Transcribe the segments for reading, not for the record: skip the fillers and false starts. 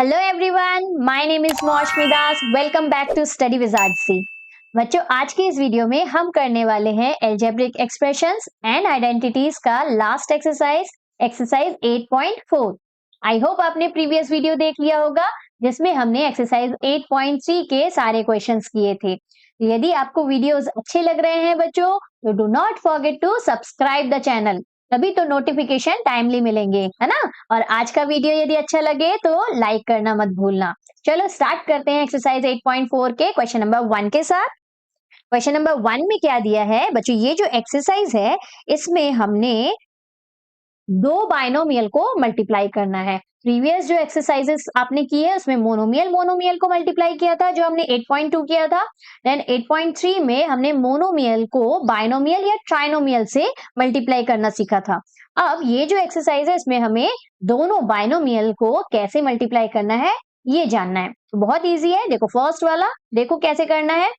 Hello everyone, my name is Moushumi Das. Welcome back to study with RC. बच्चों, आज की इस वीडियो में हम करने वाले हैं अलजेब्रिक एक्सप्रेशंस एंड आइडेंटिटीज का last exercise, exercise 8.4। I hope आपने प्रीवियस वीडियो देख लिया होगा जिसमें हमने एक्सरसाइज 8.3 के सारे क्वेश्चंस किए थे। यदि आपको वीडियोस अच्छे लग रहे हैं बच्चों, तो do not forget to subscribe the channel, तभी तो नोटिफिकेशन टाइमली मिलेंगे, है ना। और आज का वीडियो यदि अच्छा लगे तो लाइक करना मत भूलना। चलो स्टार्ट करते हैं एक्सरसाइज 8.4 के क्वेश्चन नंबर 1 के साथ। क्वेश्चन नंबर 1 में क्या दिया है बच्चों, ये जो एक्सरसाइज है इसमें हमने दो बाइनोमियल को मल्टीप्लाई करना है। प्रीवियस जो एक्सरसाइजेस आपने की है उसमें मोनोमियल को मल्टीप्लाई किया था, जो हमने 8.2 किया था। देन 8.3 में हमने मोनोमियल को बाइनोमियल या ट्राइनोमियल से मल्टीप्लाई करना सीखा था। अब ये जो एक्सरसाइज है इसमें हमें दोनों बाइनोमियल को कैसे मल्टीप्लाई करना है ये जानना है। तो बहुत ईजी है, देखो फर्स्ट वाला देखो कैसे करना है।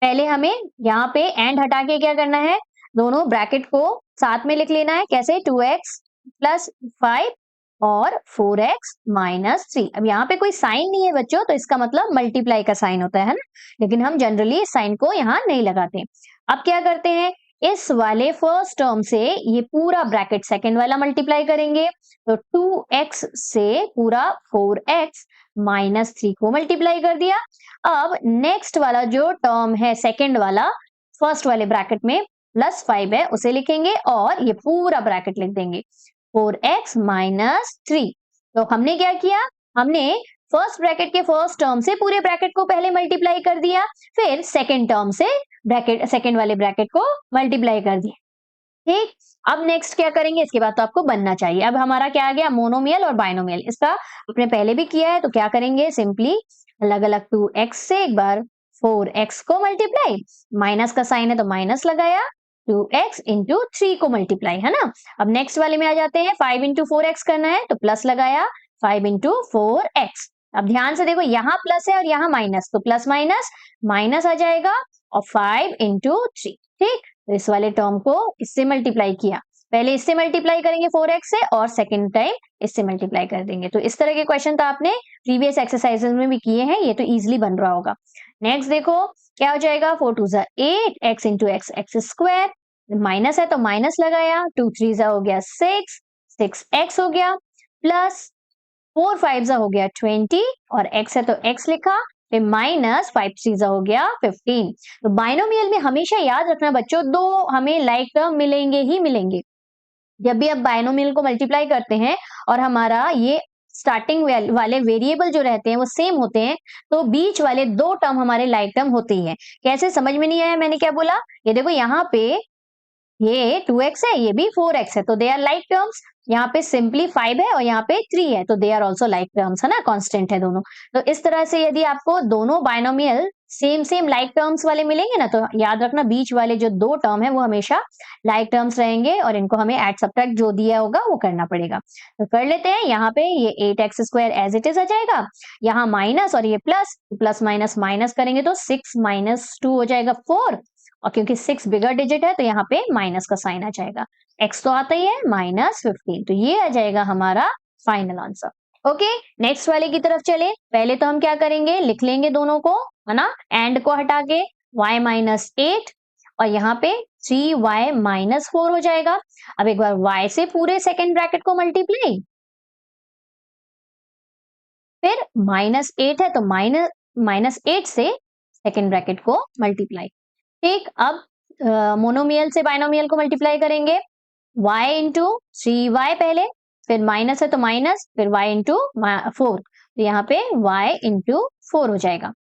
पहले हमें यहाँ पे एंड हटा के क्या करना है, दोनों ब्रैकेट को साथ में लिख लेना है। कैसे, 2x प्लस 5 और 4x माइनस 3। अब यहाँ पे कोई साइन नहीं है बच्चों, तो इसका मतलब मल्टीप्लाई का साइन होता है ना, लेकिन हम जनरली इस साइन को यहाँ नहीं लगाते। अब क्या करते हैं, इस वाले फर्स्ट टर्म से ये पूरा ब्रैकेट सेकेंड वाला मल्टीप्लाई करेंगे। तो 2x से पूरा 4x माइनस 3 को मल्टीप्लाई कर दिया। अब नेक्स्ट वाला जो टर्म है सेकेंड वाला, फर्स्ट वाले ब्रैकेट में प्लस 5 है उसे लिखेंगे और ये पूरा ब्रैकेट लिख देंगे 4x माइनस 3। तो हमने क्या किया, हमने फर्स्ट ब्रैकेट के फर्स्ट टर्म से पूरे ब्रैकेट को पहले मल्टीप्लाई कर दिया, फिर सेकेंड टर्म से ब्रैकेट सेकेंड वाले ब्रैकेट को मल्टीप्लाई कर दिया। ठीक, अब नेक्स्ट क्या करेंगे, इसके बाद तो आपको बनना चाहिए। अब हमारा क्या आ गया, मोनोमियल और बाइनोमियल। इसका आपने पहले भी किया है, तो क्या करेंगे, सिंपली अलग अलग 2x से एक बार 4x को मल्टीप्लाई, माइनस का साइन है तो माइनस लगाया, 2x इंटू 3 को मल्टीप्लाई, है ना। अब नेक्स्ट वाले में आ जाते हैं, 5 इंटू 4x करना है तो प्लस लगाया, 5 इंटू 4x। अब ध्यान से देखो, यहाँ प्लस है और यहाँ माइनस, तो प्लस माइनस माइनस आ जाएगा और 5 इंटू 3। ठीक, तो इस वाले टर्म को इससे मल्टीप्लाई किया, पहले इससे मल्टीप्लाई करेंगे 4x से और सेकेंड टाइम इससे मल्टीप्लाई कर देंगे। तो इस तरह के क्वेश्चन तो आपने प्रीवियस एक्सरसाइजेस में भी किए हैं, ये तो इजीली बन रहा होगा। नेक्स्ट देखो क्या हो जाएगा, 4 2 8, x into x x square, minus है तो माइनस लगाया, 2 3 हो गया 6x हो गया, प्लस 4 5 हो गया 20 और x है तो x लिखा, फिर माइनस 5 3 हो गया 15। तो बाइनोमियल में हमेशा याद रखना बच्चों, दो हमें लाइक टर्म मिलेंगे ही मिलेंगे। जब भी आप बाइनोमियल को मल्टीप्लाई करते हैं और हमारा ये स्टार्टिंग वाले वेरिएबल जो रहते हैं वो सेम होते हैं, तो बीच वाले दो टर्म हमारे लाइक टर्म होते ही हैं। कैसे, समझ में नहीं आया मैंने क्या बोला, ये देखो यहाँ पे ये 2x है, ये भी 4x है, तो दे आर लाइक टर्म्स। यहाँ पे सिंपली 5 है और यहाँ पे 3 है, तो they are also like terms, है ना, कांस्टेंट है दोनों। तो इस तरह से यदि आपको दोनों बाइनोमियल सेम लाइक टर्म्स वाले मिलेंगे ना, तो याद रखना बीच वाले जो दो टर्म है वो हमेशा लाइक टर्म्स रहेंगे और इनको हमें एड सब्ट्रैक्ट जो दिया होगा वो करना पड़ेगा। तो कर लेते हैं, यहाँ पे ये 8x square as it is आ जाएगा, यहाँ माइनस और ये प्लस, प्लस माइनस माइनस करेंगे तो 6 माइनस 2 हो जाएगा 4, और क्योंकि 6 बिगर डिजिट है तो यहाँ पे माइनस का साइन आ जाएगा। x तो आता ही है माइनस 15, तो ये आ जाएगा हमारा फाइनल आंसर। ओके, नेक्स्ट वाले की तरफ चले। पहले तो हम क्या करेंगे, लिख लेंगे दोनों को, है ना, एंड को हटा के y माइनस 8 और यहाँ पे 3y माइनस 4 हो जाएगा। अब एक बार y से पूरे सेकेंड ब्रैकेट को मल्टीप्लाई, फिर माइनस 8 है तो माइनस 8 से सेकेंड ब्रैकेट को मल्टीप्लाई। ठीक, अब मोनोमियल से बाइनोमियल को मल्टीप्लाई करेंगे, y इंटू 3y पहले, फिर माइनस है तो माइनस, फिर y इंटू 4, तो यहाँ पे y इंटू 4 हो जाएगा।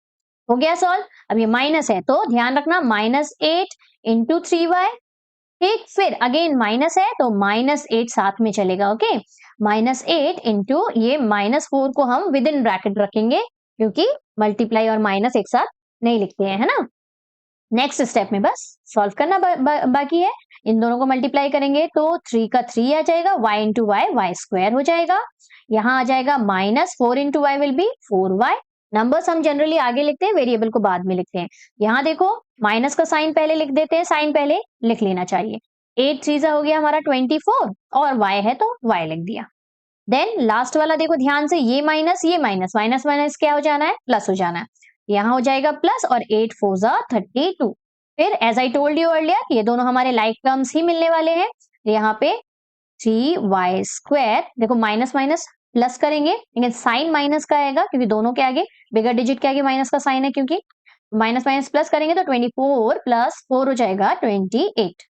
हो गया सॉल्व। अब ये माइनस है तो ध्यान रखना, माइनस 8 इंटू 3y। ठीक, फिर अगेन माइनस है तो माइनस 8 साथ में चलेगा। ओके, माइनस 8 इंटू ये माइनस 4 को हम विद इन ब्रैकेट रखेंगे, क्योंकि मल्टीप्लाई और माइनस एक साथ नहीं लिखते हैं, है ना। नेक्स्ट स्टेप में बस सॉल्व करना बाकी है। इन दोनों को मल्टीप्लाई करेंगे तो 3 का 3 आ जाएगा, y इंटू वाई स्क्वायर हो जाएगा। यहाँ आ जाएगा minus 4 into y will be 4y। Numbers हम जनरली आगे लिखते हैं, वेरिएबल को बाद में लिखते हैं। यहाँ देखो माइनस का साइन पहले लिख देते हैं, साइन पहले लिख लेना चाहिए। 8 3 हो गया हमारा 24 और y है तो y लिख दिया। देन लास्ट वाला देखो ध्यान से, ये माइनस माइनस माइनस क्या हो जाना है, प्लस हो जाना है। यहाँ हो जाएगा प्लस और 8 4 जा 32। फिर as I told you earlier, ये दोनों हमारे लाइक टर्म्स ही मिलने वाले हैं। यहाँ पे 3y² देखो माइनस माइनस प्लस करेंगे, लेकिन साइन माइनस का आएगा क्योंकि दोनों के आगे बिगर डिजिट के आगे माइनस का साइन है, क्योंकि माइनस माइनस प्लस करेंगे तो 24 + 4 हो जाएगा 28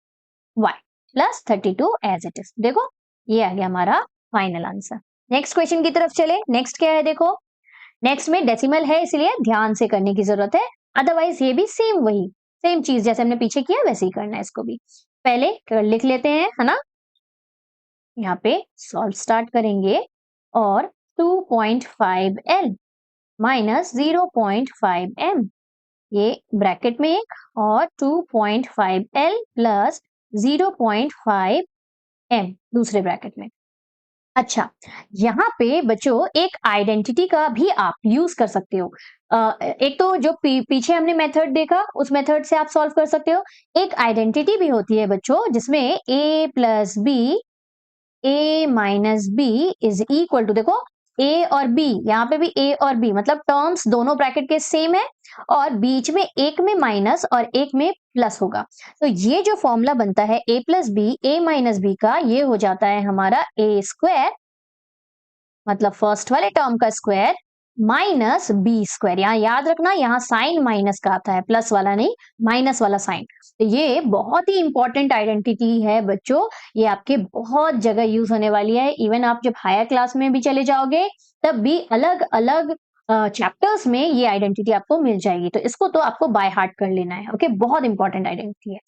y + 32 एज इट इज। देखो ये आ गया हमारा फाइनल आंसर। नेक्स्ट क्वेश्चन की तरफ चले। नेक्स्ट क्या है, देखो नेक्स्ट में डेसिमल है इसलिए ध्यान से करने की जरूरत है, अदरवाइज ये भी सेम चीज जैसे हमने पीछे किया वैसे ही करना है इसको भी। पहले लिख लेते हैं, है ना। यहाँ पे सॉल्व स्टार्ट करेंगे और 2.5L - 0.5M, ये ब्रैकेट में एक, और 2.5L + 0.5M दूसरे ब्रैकेट में। अच्छा, यहाँ पे बच्चों एक आइडेंटिटी का भी आप यूज कर सकते हो। एक तो जो पीछे हमने मेथड देखा उस मेथड से आप सॉल्व कर सकते हो। एक आइडेंटिटी भी होती है बच्चों जिसमें a + b a - b is equal to, देखो a और b, यहाँ पे भी a और b मतलब टर्म्स दोनों ब्रैकेट के सेम है और बीच में एक में माइनस और एक में प्लस होगा। तो ये जो फॉर्मूला बनता है a + b a - b का, ये हो जाता है हमारा a², मतलब फर्स्ट वाले टर्म का स्क्वायर -b²। यहाँ याद रखना, यहाँ साइन माइनस का आता है, प्लस वाला नहीं, माइनस वाला साइन। तो ये बहुत ही इंपॉर्टेंट आइडेंटिटी है बच्चों, ये आपके बहुत जगह यूज होने वाली है। इवन आप जब हायर क्लास में भी चले जाओगे तब भी अलग अलग चैप्टर्स में ये आइडेंटिटी आपको मिल जाएगी। तो इसको तो आपको बाय हार्ट कर लेना है। ओके, बहुत इंपॉर्टेंट आइडेंटिटी है।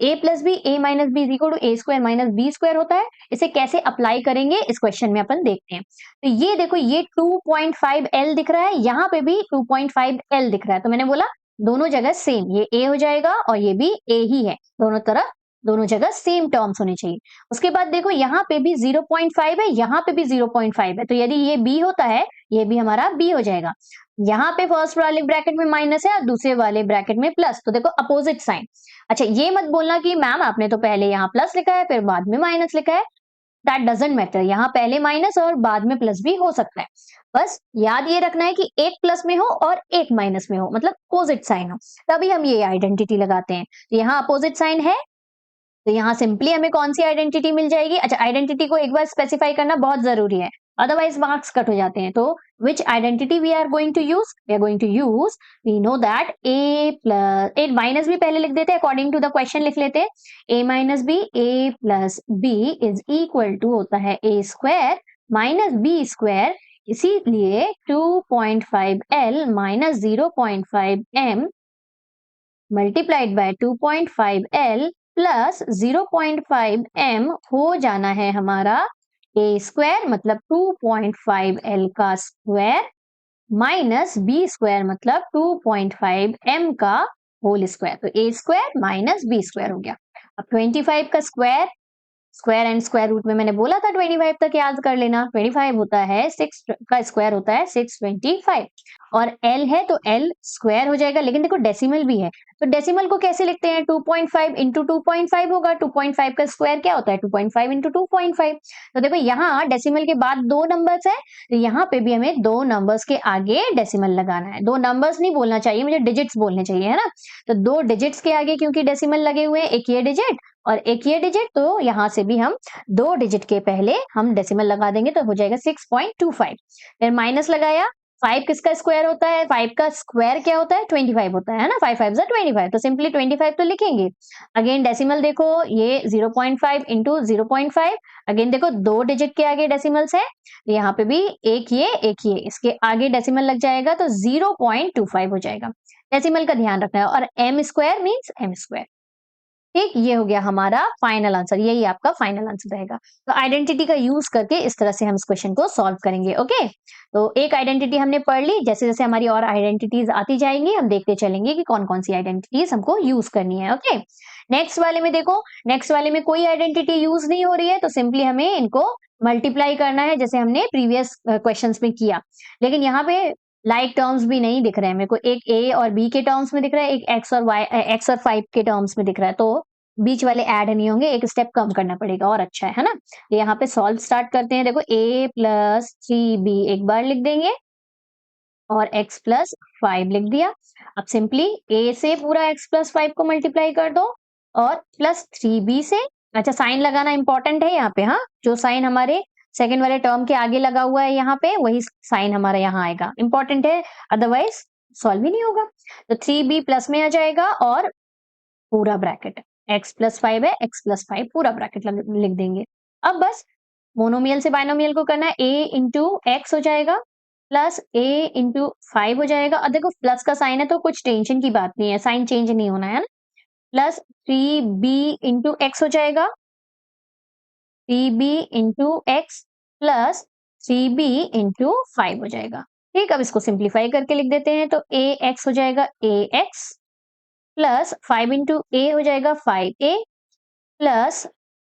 a + b a - b = a² - b² होता है। इसे कैसे अप्लाई करेंगे इस क्वेश्चन में अपन देखते हैं। तो ये देखो, ये 2.5L दिख रहा है, यहाँ पे भी 2.5L दिख रहा है, तो मैंने बोला दोनों जगह सेम, ये a हो जाएगा और ये भी a ही है, दोनों तरफ दोनों जगह सेम टर्म्स होने चाहिए। उसके बाद देखो यहाँ पे भी 0.5 है, यहाँ पे भी 0.5 है, तो यदि ये b होता है ये भी हमारा b हो जाएगा। यहाँ पे फर्स्ट वाले ब्रैकेट में माइनस है और दूसरे वाले ब्रैकेट में प्लस, तो देखो अपोजिट साइन। अच्छा, ये मत बोलना कि मैम आपने तो पहले यहाँ प्लस लिखा है फिर बाद में माइनस लिखा है, दैट डजंट मैटर, यहाँ पहले माइनस और बाद में प्लस भी हो सकता है। बस याद ये रखना है कि एक प्लस में हो और एक माइनस में हो, मतलब अपोजिट साइन हो, तभी हम ये आइडेंटिटी लगाते हैं। तो यहाँ अपोजिट साइन है तो यहाँ सिंपली हमें कौन सी आइडेंटिटी मिल जाएगी। अच्छा, आइडेंटिटी को एक बार स्पेसिफाई करना बहुत जरूरी है, अदरवाइज मार्क्स कट हो जाते हैं। तो which identity we are going to use? We are going to use, we know that a minus भी पहले लिख देते हैं, अकॉर्डिंग टू द क्वेश्चन लिख लेते हैं, a - b a + b is equal to होता है a² - b², इसीलिए 2.5L - 0.5M multiplied by 2.5L + 0.5M हो जाना है हमारा a², मतलब 2.5L का स्क्वायर -b² मतलब 2.5M का होल स्क्वायर। तो a² - b² हो गया। अब 25 का square, square and square root में मैंने बोला था 25 तक याद कर लेना। 25 होता है 6 का स्क्वायर होता है 625, और L है तो L स्क्वायर हो जाएगा, लेकिन देखो डेसिमल भी है, तो डेसिमल को कैसे लिखते हैं, 2.5 × 2.5 होगा। 2.5 का स्क्वायर क्या होता है, 2.5 × 2.5। तो देखो यहाँ डेसिमल के बाद दो नंबर्स है, तो यहाँ पे भी हमें दो नंबर्स के आगे डेसिमल लगाना है। दो नंबर्स नहीं बोलना चाहिए, मुझे डिजिट्स बोलने चाहिए, है ना। तो दो डिजिट्स के आगे क्योंकि डेसिमल लगे हुए हैं, एक ये डिजिट और एक ये डिजिट, तो यहाँ से भी हम दो डिजिट के पहले हम डेसिमल लगा देंगे, तो हो जाएगा 6.25। फिर माइनस लगाया, 5 किसका स्क्वायर होता है, 5 का स्क्वायर क्या होता है, 25 होता है ना, 5 5 जा 25, तो सिंपली 25 तो लिखेंगे। अगेन डेसिमल देखो, ये 0.5 × 0.5, अगेन देखो दो डिजिट के आगे डेसिमल्स है, यहाँ पे भी एक ये, इसके आगे डेसिमल लग जाएगा तो 0.25 हो जाएगा। डेसिमल का ध्यान रखना है, और m² मीन्स m²। ठीक, ये हो गया हमारा फाइनल आंसर, यही आपका फाइनल आंसर रहेगा। तो आइडेंटिटी का यूज करके इस तरह से हम इस क्वेश्चन को सॉल्व करेंगे। ओके, तो एक आइडेंटिटी हमने पढ़ ली, जैसे जैसे हमारी और आइडेंटिटीज आती जाएंगी हम देखते चलेंगे कि कौन कौन सी आइडेंटिटीज हमको यूज करनी है। ओके, नेक्स्ट वाले में देखो, नेक्स्ट वाले में कोई आइडेंटिटी यूज नहीं हो रही है, तो सिंपली हमें इनको मल्टीप्लाई करना है जैसे हमने प्रीवियस क्वेश्चन में किया। लेकिन यहाँ पे लाइक टर्म्स भी नहीं दिख रहे हैं मेरे को, एक a और b के टर्म्स में दिख रहा है, एक x और 5 के टर्म्स में दिख रहा है। तो बीच वाले ऐड नहीं होंगे, एक स्टेप कम करना पड़ेगा और अच्छा है ना। तो यहाँ पे सॉल्व स्टार्ट करते हैं। देखो a प्लस 3b एक बार लिख देंगे और x प्लस 5 लिख दिया। अब सिंपली a से पूरा x प्लस 5 को मल्टीप्लाई कर दो और प्लस 3b से, अच्छा साइन लगाना इंपॉर्टेंट है यहाँ पे, हाँ जो साइन हमारे सेकेंड वाले टर्म के आगे लगा हुआ है यहाँ पे वही साइन हमारा यहाँ आएगा, इंपॉर्टेंट है, अदरवाइज सॉल्व ही नहीं होगा। तो 3b प्लस में आ जाएगा और पूरा ब्रैकेट x प्लस 5 है, x प्लस 5 पूरा ब्रैकेट लिख देंगे। अब बस मोनोमियल से बायनोमियल को करना है, a इंटू एक्स हो जाएगा प्लस a इंटू 5 हो जाएगा। और देखो प्लस का साइन है तो कुछ टेंशन की बात नहीं है, साइन चेंज नहीं होना है ना। प्लस 3b इंटू एक्स हो जाएगा, 3b into x plus 3b into 5 हो जाएगा। ठीक, अब इसको सिंप्लीफाई करके लिख देते हैं। तो a x हो जाएगा a x plus 5 into a हो जाएगा 5a प्लस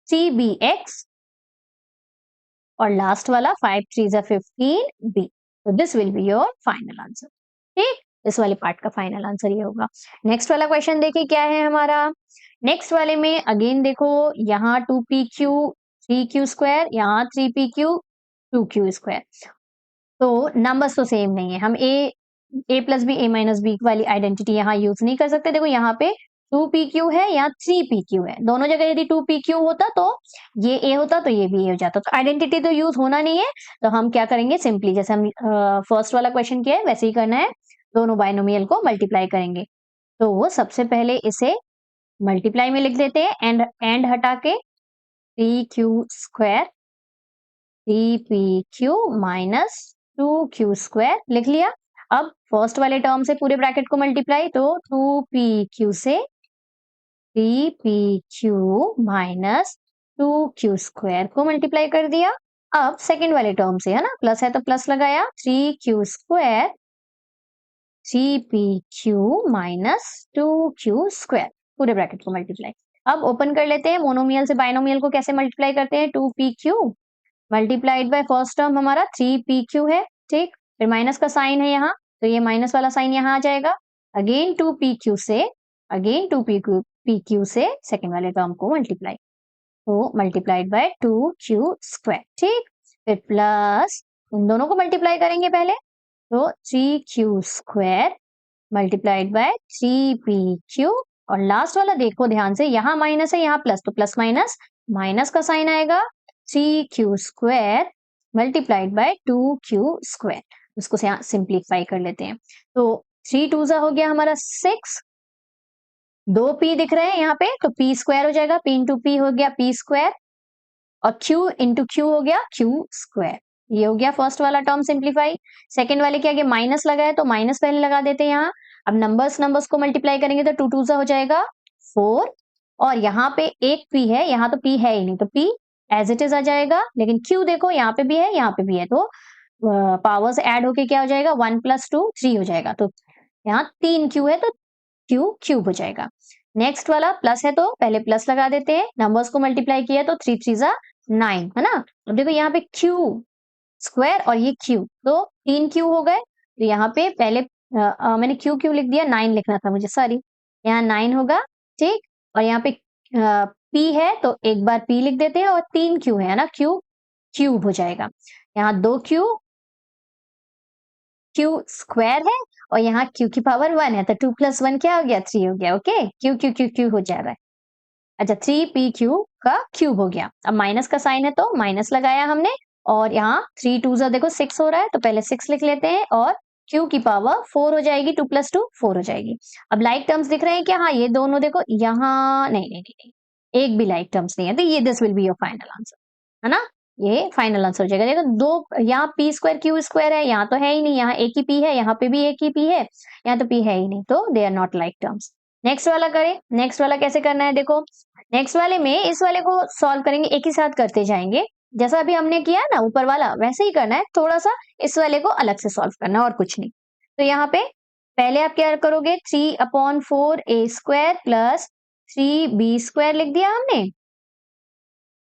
3bx और लास्ट वाला 5 3 जा 15b। तो this will be your final answer. ठीक, इस वाले पार्ट का फाइनल आंसर ये होगा। नेक्स्ट वाला क्वेश्चन देखिए क्या है हमारा। नेक्स्ट वाले में अगेन देखो यहाँ 2pq 3q स्क्वायर, यहाँ 3pq 2q स्क्वायर। तो नंबर्स तो सेम नहीं है, हम a plus b a minus b वाली आइडेंटिटी यहाँ यूज नहीं कर सकते। देखो यहाँ पे 2pq है, यहाँ 3pq है, दोनों जगह यदि 2pq होता तो ये a होता तो ये भी a हो जाता, तो आइडेंटिटी तो यूज होना नहीं है। तो हम क्या करेंगे, सिंपली जैसे हम फर्स्ट वाला क्वेश्चन किया है वैसे ही करना है, दोनों बाइनोमियल को मल्टीप्लाई करेंगे। तो वो सबसे पहले इसे मल्टीप्लाई में लिख देते हैं, एंड हटा के 3q square 3pq minus 2q square लिख लिया। अब फर्स्ट वाले टर्म से पूरे ब्रैकेट को मल्टीप्लाई, तो 2pq से 3pq माइनस 2q स्क्वायर को मल्टीप्लाई कर दिया। अब सेकेंड वाले टर्म से, है ना, प्लस है तो प्लस लगाया, 3q square 3pq minus 2q square पूरे ब्रैकेट को मल्टीप्लाई। अब ओपन कर लेते हैं, मोनोमियल से बायनोमियल को कैसे मल्टीप्लाई करते हैं, 2pq multiplied by first term हमारा 3pq है। ठीक, फिर माइनस का साइन है यहाँ, तो ये माइनस वाला साइन यहाँ आ जाएगा। अगेन 2pq से, अगेन 2pq से सेकेंड वाले टर्म को मल्टीप्लाई, तो मल्टीप्लाइड बाय 2q स्क्वायर। ठीक, फिर प्लस इन दोनों को मल्टीप्लाई करेंगे पहले, तो 3q square multiplied by 3pq और लास्ट वाला देखो ध्यान से, यहाँ माइनस है यहाँ प्लस, तो प्लस माइनस माइनस का साइन आएगा, 3q square multiplied by 2q square. इसको सिंप्लीफाई कर लेते हैं, तो 3 2 हो गया हमारा 6, 2p दिख रहे हैं यहाँ पे, तो p स्क्वायर हो जाएगा, p इंटू p हो गया p स्क्वायर और q इंटू q हो गया q स्क्वायर। ये हो गया फर्स्ट वाला टर्म सिंप्लीफाई। सेकेंड वाले के आगे माइनस लगाया तो माइनस पहले लगा देते हैं यहाँ। अब नंबर्स को मल्टीप्लाई करेंगे तो 2 2 हो जाएगा 4 और यहाँ पे एक p है, यहाँ तो p है ही नहीं, तो p एज इट इज आ जाएगा, लेकिन q देखो यहाँ पे भी है यहाँ पे भी है, तो पावर्स ऐड होके क्या हो जाएगा, 1 प्लस 2 3 हो जाएगा, तो यहाँ 3q है तो q क्यूब हो जाएगा। नेक्स्ट वाला प्लस है तो पहले प्लस लगा देते हैं, नंबर्स को मल्टीप्लाई किया तो 3 3 9 है ना। अब देखो यहाँ पे q स्क्वायर और ये q, तो 3q हो गए, तो यहाँ पे पहले मैंने q क्यों लिख दिया, 9 लिखना था मुझे, सॉरी, यहाँ 9 होगा। ठीक, और यहाँ पे p है तो एक बार p लिख देते हैं और 3q है ना, q क्यूब हो जाएगा। यहाँ 2q q स्क्वायर है और यहाँ q की पावर 1 है, तो 2 प्लस 1 क्या हो गया, 3 हो गया। ओके, q हो जा रहा है। अच्छा, 3pq का क्यूब हो गया। अब माइनस का साइन है तो माइनस लगाया हमने और यहाँ 3 2 देखो 6 हो रहा है, तो पहले 6 लिख लेते हैं और q की पावर 4 हो जाएगी, 2 प्लस 2 4 हो जाएगी। अब लाइक टर्म्स दिख रहे हैं क्या, हाँ ये दोनों देखो यहाँ, नहीं नहीं नहीं, एक भी लाइक टर्म्स नहीं है, तो ये this will be your final answer, है ना, ये फाइनल आंसर हो जाएगा। देखो दो, यहाँ p स्क्वायर q स्क्वायर है, यहाँ तो है ही नहीं, यहाँ एक ही p है, यहाँ पे भी एक ही p है, यहाँ तो p है ही नहीं, तो they are not like terms. Next वाला करें, नेक्स्ट वाला कैसे करना है, देखो नेक्स्ट वाले में इस वाले को सॉल्व करेंगे, एक ही साथ करते जाएंगे, जैसा अभी हमने किया ना ऊपर वाला वैसे ही करना है, थोड़ा सा इस वाले को अलग से सॉल्व करना है और कुछ नहीं। तो यहाँ पे पहले आप क्या करोगे, 3/4 a square plus 3b square लिख दिया हमने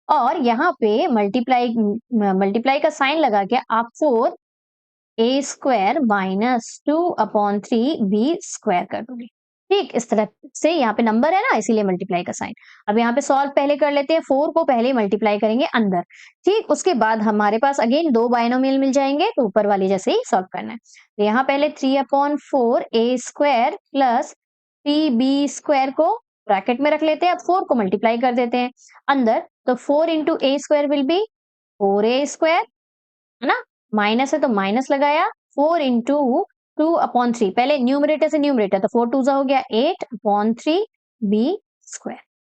और यहाँ पे मल्टीप्लाई का साइन लगा के आप 4 a square minus 2/3 b square कर दोगे। ठीक, इस तरह से यहाँ पे नंबर है ना, इसीलिए मल्टीप्लाई का साइन। अब यहाँ पे सॉल्व पहले कर लेते हैं, 4 को पहले मल्टीप्लाई करेंगे अंदर। ठीक, उसके बाद हमारे पास अगेन 2 बायनोमियल मिल जाएंगे, तो ऊपर वाले जैसे ही सॉल्व करना है। तो यहाँ पहले 3/4 a स्क्वायर प्लस 3b² को ब्रैकेट में रख लेते हैं। अब 4 को मल्टीप्लाई कर देते हैं अंदर, तो 4 into a square will be 4a², है ना, माइनस है तो माइनस लगाया, 4 इंटू 2/3, पहले न्यूमरेटर से न्यूमरेटर, तो 4 2 हो गया 8/3 b²।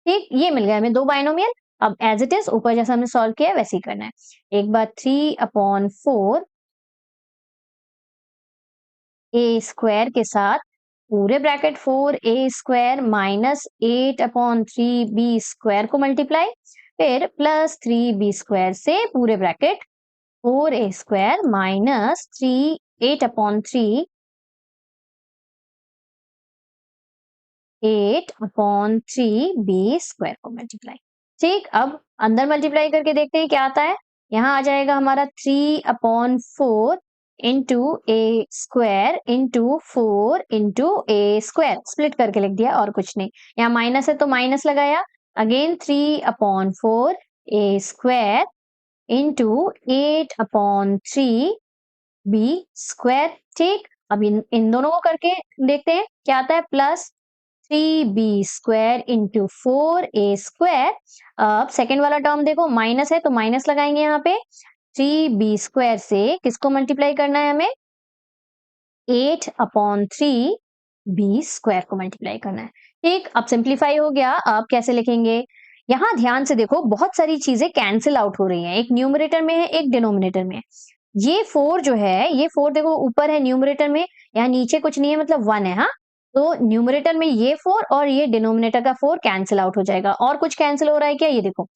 ठीक, ये मिल गया हमें 2 बाइनोमियल। अब एज इट इज ऊपर जैसा हमने सॉल्व किया वैसे ही करना है। एक बार 3/4 a² के साथ पूरे ब्रैकेट 4a² माइनस 8/3 b² को मल्टीप्लाई, फिर प्लस 3b² से पूरे ब्रैकेट 4a² माइनस 8/3 b² को मल्टीप्लाई। ठीक, अब अंदर मल्टीप्लाई करके देखते हैं क्या आता है। यहाँ आ जाएगा हमारा 3/4 into a² into 4 into a², split करके लिख दिया और कुछ नहीं। यहाँ माइनस है तो माइनस लगाया, अगेन 3/4 a² इंटू 8/3 b²। ठीक, अब इन दोनों को करके देखते हैं क्या आता है, प्लस 3b² इंटू 4a²। अब सेकेंड वाला टर्म देखो, माइनस है तो माइनस लगाएंगे यहाँ पे, 3b² से किसको मल्टीप्लाई करना है हमें, 8/3 b² को मल्टीप्लाई करना है। ठीक, अब सिंप्लीफाई हो गया। अब कैसे लिखेंगे, यहाँ ध्यान से देखो, बहुत सारी चीजें कैंसिल आउट हो रही हैं, एक न्यूमरेटर में है एक डिनोमिनेटर में है। ये 4 जो है, ये 4 देखो ऊपर है न्यूमरेटर में, यहाँ नीचे कुछ नहीं है मतलब 1 है। हाँ, तो न्यूमरेटर में ये 4 और ये डिनोमिनेटर का 4 कैंसिल आउट हो जाएगा। और कुछ कैंसिल हो रहा है क्या, ये देखो,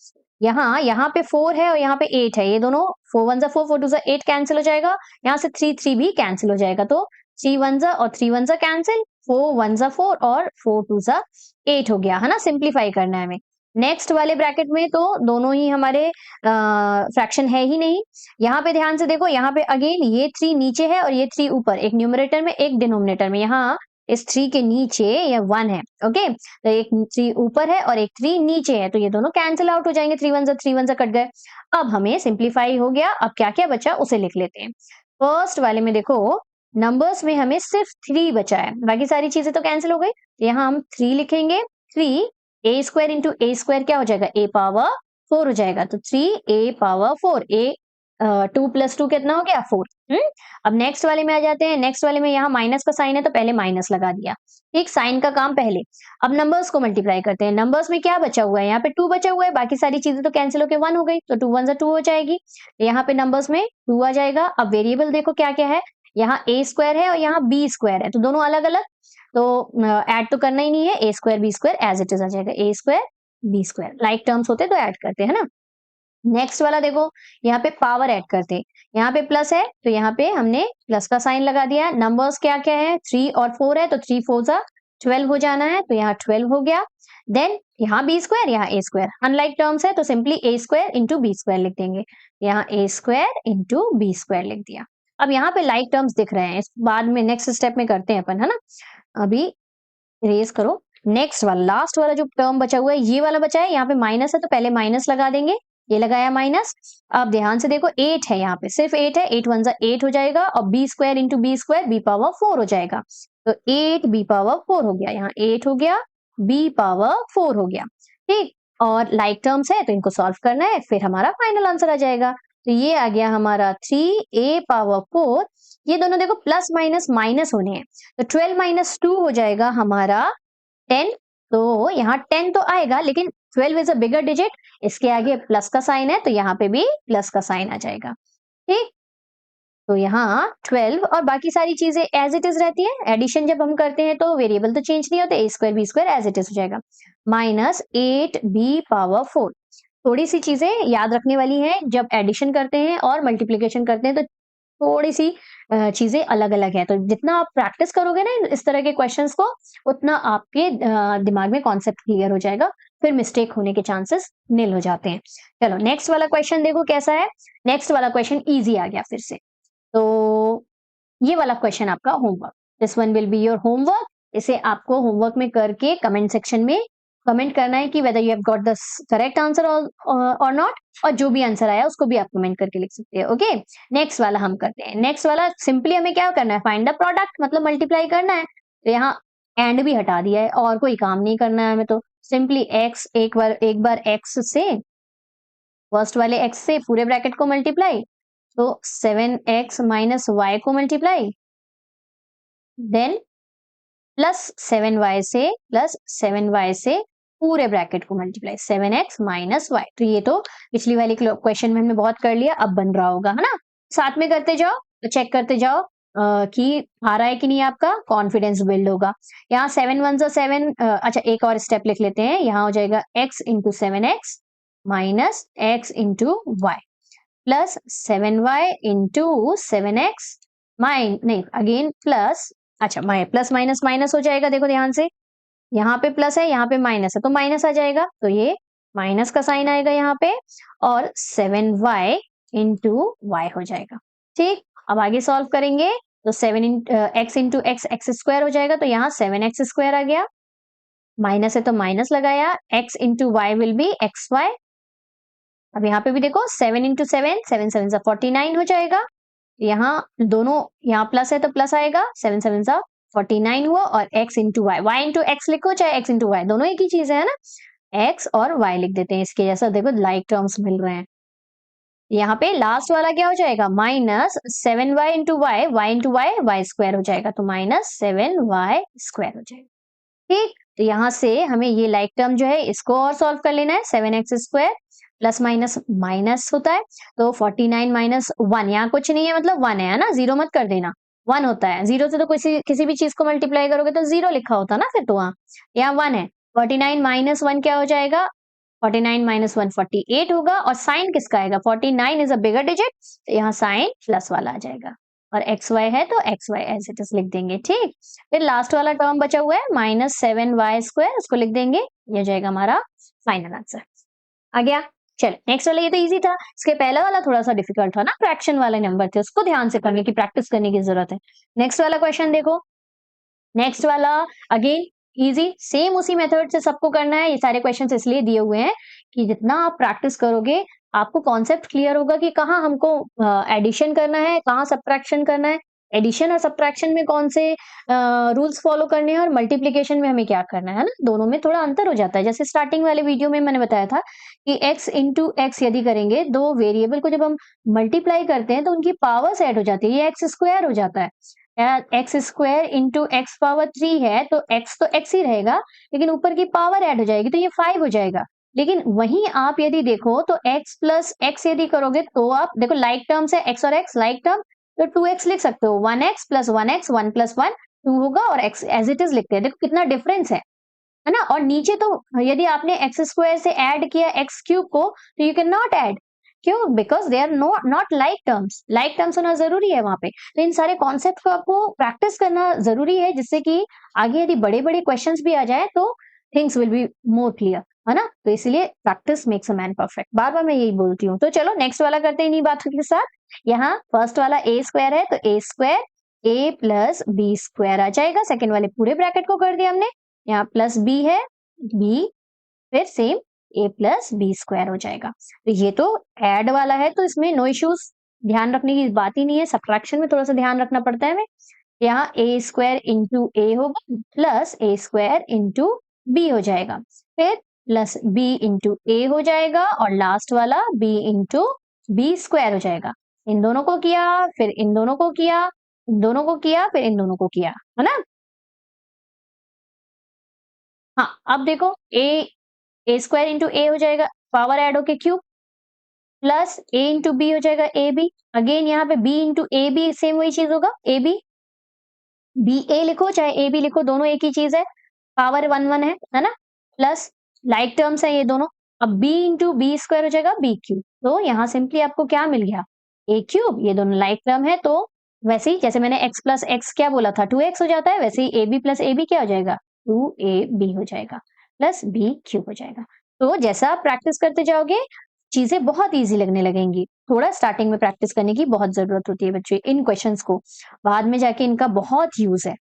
यहाँ पे 4 है और यहाँ पे 8 है, ये दोनों 4 1 4 4 2 8 कैंसिल हो जाएगा, यहाँ से 3 3 भी कैंसिल हो जाएगा, तो 3 1 और 3 1 कैंसिल, 4 1 4 और 4 2 8 हो गया, है ना। सिंप्लीफाई करना है हमें। नेक्स्ट वाले ब्रैकेट में तो दोनों ही हमारे फ्रैक्शन है ही नहीं। यहाँ पे ध्यान से देखो, यहाँ पे अगेन ये 3 नीचे है और ये 3 ऊपर, एक न्यूमरेटर में एक डिनोमिनेटर में। यहाँ इस 3 के नीचे ये 1 है, ओके, तो एक 3 ऊपर है और एक 3 नीचे है, तो ये दोनों कैंसिल आउट हो जाएंगे, 3 1 कट गए। अब हमें सिंप्लीफाई हो गया। अब क्या क्या बचा उसे लिख लेते हैं। फर्स्ट वाले में देखो, नंबर्स में हमें सिर्फ 3 बचा है, बाकी सारी चीजें तो कैंसिल हो गई। यहाँ हम 3 लिखेंगे, 3 a² इंटू a² क्या हो जाएगा, a⁴ हो जाएगा, तो 3a⁴, 2 + 2 कितना हो गया, 4। अब नेक्स्ट वाले में आ जाते हैं। नेक्स्ट वाले में यहाँ माइनस का साइन है तो पहले माइनस लगा दिया, ठीक, साइन का काम पहले। अब नंबर्स को मल्टीप्लाई करते हैं। नंबर्स में क्या बचा हुआ है, यहाँ पे 2 बचा हुआ है, बाकी सारी चीजें तो कैंसिल होकर 1 हो गई, तो 2 1 2 हो जाएगी, यहाँ पे नंबर्स में 2 आ जाएगा। अब वेरिएबल देखो क्या क्या है, यहाँ a² है और यहाँ b² है, तो दोनों अलग अलग, तो ऐड तो करना ही नहीं है, a² b² as it is आ जाएगा, a² b², लाइक टर्म्स होते तो ऐड करते हैं ना। नेक्स्ट वाला देखो, यहाँ पे पावर ऐड करते हैं, यहाँ पे प्लस है तो यहाँ पे हमने प्लस का साइन लगा दिया। नंबर्स क्या क्या है, 3 और 4 है, तो 3 4 12 हो जाना है, तो यहाँ 12 हो गया। देन यहाँ b², यहाँ a², अनलाइक टर्म्स है तो सिंपली a² इंटू b² लिख देंगे, यहाँ a² इंटू b² लिख दिया। अब यहाँ पे लाइक टर्म्स दिख रहे हैं, इस बाद में नेक्स्ट स्टेप में करते हैं अपन, है ना। अभी रेज करो, नेक्स्ट वाला लास्ट वाला जो टर्म बचा हुआ है, ये वाला बचा है, यहाँ पे माइनस है तो पहले माइनस लगा देंगे, ये लगाया माइनस। अब ध्यान से देखो, 8 है, यहाँ पे सिर्फ 8 है, 8 1 8 हो जाएगा, और b² इंटू b² b⁴ हो जाएगा, तो 8 b⁴ हो गया, यहाँ 8 हो गया, b⁴ हो गया, ठीक। और लाइक टर्म्स है तो इनको सॉल्व करना है, फिर हमारा फाइनल आंसर आ जाएगा। तो ये आ गया हमारा 3a⁴, ये दोनों देखो प्लस माइनस माइनस होने हैं, तो 12 - 2 हो जाएगा हमारा 10, तो यहाँ 10 तो आएगा, लेकिन 12 इज अ बिगर डिजिट, इसके आगे प्लस का साइन है, तो यहाँ पे भी प्लस का साइन आ जाएगा, ठीक। तो यहाँ 12 और बाकी सारी चीजें एज इट इज रहती है। एडिशन जब हम करते हैं तो वेरिएबल तो चेंज नहीं होते, a² b² as it is हो जाएगा, माइनस 8b⁴। थोड़ी सी चीजें याद रखने वाली हैं, जब एडिशन करते हैं और मल्टीप्लीकेशन करते हैं तो थोड़ी सी चीजें अलग अलग है, तो जितना आप प्रैक्टिस करोगे ना इस तरह के क्वेश्चंस को, उतना आपके दिमाग में कॉन्सेप्ट क्लियर हो जाएगा, फिर मिस्टेक होने के चांसेस निल हो जाते हैं। चलो नेक्स्ट वाला क्वेश्चन देखो कैसा है। नेक्स्ट वाला क्वेश्चन इजी आ गया फिर से, तो ये वाला क्वेश्चन आपका homework, this one will be your homework. इसे आपको होमवर्क में करके कमेंट सेक्शन में कमेंट करना है कि whether you have got the correct answer और नॉट, और जो भी आंसर आया उसको भी आप कमेंट करके लिख सकते हैं। ओके, नेक्स्ट वाला हम करते हैं। नेक्स्ट वाला सिंपली हमें क्या करना है, फाइंड द प्रोडक्ट, मतलब मल्टीप्लाई करना है। तो यहाँ एंड भी हटा दिया है और कोई काम नहीं करना है हमें, तो सिंपली एक्स एक बार एक्स से, फर्स्ट वाले x से पूरे ब्रैकेट को मल्टीप्लाई, तो 7x माइनस वाई को मल्टीप्लाई, देन प्लस 7y से पूरे ब्रैकेट को मल्टीप्लाई, 7x माइनस वाई। तो ये तो पिछली वाली क्वेश्चन में हमने बहुत कर लिया, अब बन रहा होगा, है ना। साथ में करते जाओ, तो चेक करते जाओ कि आ रहा है कि नहीं, आपका कॉन्फिडेंस बिल्ड होगा। यहाँ 7 1 7, अच्छा एक और स्टेप लिख लेते हैं। यहाँ हो जाएगा x into 7x minus x into y plus 7y into 7x नहीं अगेन प्लस, अच्छा प्लस माइनस माइनस हो जाएगा, देखो ध्यान से, यहाँ पे प्लस है यहाँ पे माइनस है, तो माइनस आ जाएगा, तो ये माइनस का साइन आएगा यहाँ पे, और 7y इंटू वाई हो जाएगा। ठीक, अब आगे सॉल्व करेंगे तो 7x इंटू एक्स स्क्वायर हो जाएगा, तो यहाँ 7x स्क्वायर आ गया, माइनस है तो माइनस लगाया, x into y will be x y. अब यहाँ पे भी देखो 7 इंटू 7 49 हो जाएगा, यहाँ दोनों, यहाँ प्लस है तो प्लस आएगा, 7 7 49 हुआ, और x into y into x लिखो चाहे x इंटू वाई, दोनों एक ही चीज है ना, x और y लिख देते हैं इसके जैसा, देखो लाइक टर्म्स मिल रहे हैं। यहाँ पे लास्ट वाला क्या हो जाएगा, minus 7y into y into y square हो जाएगा, तो माइनस 7y स्क्वायर हो जाएगा। ठीक, तो यहाँ से हमें ये लाइक टर्म जो है इसको और सॉल्व कर लेना है, 7x square plus minus minus होता है, तो 49 माइनस 1, यहाँ कुछ नहीं है मतलब 1 है ना, जीरो मत कर देना, 1 होता है, जीरो से तो किसी भी चीज को मल्टीप्लाई करोगे तो जीरो लिखा होता ना फिर, तो वहाँ यहाँ 1 है, 49 माइनस 1 क्या हो जाएगा, 49 माइनस 1 48 होगा, और साइन किसका आएगा, 49 इज अ बिगर डिजिट, तो यहाँ साइन प्लस वाला आ जाएगा, और एक्स वाई है तो x y as it is लिख देंगे। ठीक, फिर लास्ट वाला टर्म बचा हुआ है माइनस 7y स्क्वायर, उसको लिख देंगे, ये हो जाएगा हमारा फाइनल आंसर। आ गया, चलो नेक्स्ट वाला, ये तो इजी था, इसके पहले वाला थोड़ा सा डिफिकल्ट था ना, फ्रैक्शन वाले नंबर थे, उसको ध्यान से करने की प्रैक्टिस करने की जरूरत है। नेक्स्ट वाला क्वेश्चन देखो, नेक्स्ट वाला अगेन इजी, सेम उसी मेथड से सबको करना है। ये सारे क्वेश्चंस इसलिए दिए हुए हैं कि जितना आप प्रैक्टिस करोगे आपको कॉन्सेप्ट क्लियर होगा कि कहाँ हमको एडिशन करना है, कहाँ सब्ट्रैक्शन करना है, एडिशन और सब्ट्रैक्शन में कौन से रूल्स फॉलो करने हैं, और मल्टीप्लिकेशन में हमें क्या करना है ना, दोनों में थोड़ा अंतर हो जाता है। जैसे स्टार्टिंग वाले वीडियो में मैंने बताया था कि x इंटू एक्स यदि करेंगे, दो वेरिएबल को जब हम मल्टीप्लाई करते हैं तो उनकी पावर्स ऐड हो जाती है, ये एक्स स्क्वायर हो जाता है, x square into x power 3 है, तो एक्स ही रहेगा, लेकिन ऊपर की पावर ऐड हो जाएगी, तो ये 5 हो जाएगा। लेकिन वहीं आप यदि देखो तो x प्लस एक्स यदि करोगे, तो आप देखो लाइक टर्म्स है, x और x लाइक टर्म, तो 2x लिख सकते हो, 1x प्लस 1x 1 प्लस 1 2 होगा, और x एज इट इज लिखते हैं, देखो कितना डिफरेंस है ना। और नीचे तो यदि आपने एक्स स्क्वायर से ऐड किया एक्स क्यूब को, तो यू कैन नॉट ऐड, क्यों, because they are not like terms, like terms होना जरूरी है वहां पे। तो इन सारे कॉन्सेप्ट को आपको प्रैक्टिस करना जरूरी है, जिससे कि आगे यदि बड़े बड़े क्वेश्चंस भी आ जाए तो things will be more clear, है ना। तो इसलिए practice makes a man perfect, बार बार मैं यही बोलती हूँ। तो चलो नेक्स्ट वाला करते हैं इन्हीं बातों के साथ। यहाँ फर्स्ट वाला ए स्क्वायर है, तो ए स्क्वायर ए प्लस बी स्क्वायर आ जाएगा, सेकेंड वाले पूरे ब्रैकेट को कर दिया हमने, यहाँ प्लस बी है, बी फिर सेम ए प्लस बी स्क्वायर हो जाएगा। तो ये तो ऐड वाला है, तो इसमें नो इश्यूज, ध्यान रखने की बात ही नहीं है। सब्ट्रैक्शन में थोड़ा सा ध्यान रखना पड़ता है हमें। यहाँ ए स्क्वायर इंटू ए होगा प्लस ए स्क्वायर इंटू बी हो जाएगा, फिर प्लस बी इंटू ए हो जाएगा, और लास्ट वाला बी इंटू बी स्क्वायर हो जाएगा। इन दोनों को किया, फिर इन दोनों को किया, इन दोनों को किया, फिर इन दोनों को किया, है ना। हाँ, अब देखो ए स्क्वायर इंटू ए हो जाएगा, पावर ऐड होके cube, plus a into b हो जाएगा ए बी, अगेन यहाँ पे b into a b same वही चीज होगा, ए बी ए लिखो चाहे ए बी लिखो, दोनों एक ही चीज है, पावर 1 1 है ना, प्लस लाइक टर्म्स है ये दोनों। अब बी इंटू बी स्क्वायर हो जाएगा बी क्यूब, तो यहाँ सिंपली आपको क्या मिल गया, ए क्यूब, ये दोनों लाइक टर्म है, तो वैसे ही जैसे मैंने x प्लस एक्स क्या बोला था 2x हो जाता है, वैसे ही a b plus a b क्या हो जाएगा 2ab हो जाएगा, प्लस बी क्यूब हो जाएगा। तो जैसा आप प्रैक्टिस करते जाओगे चीजें बहुत इजी लगने लगेंगी। थोड़ा स्टार्टिंग में प्रैक्टिस करने की बहुत जरूरत होती है बच्चों इन क्वेश्चंस को, बाद में जाके इनका बहुत यूज है।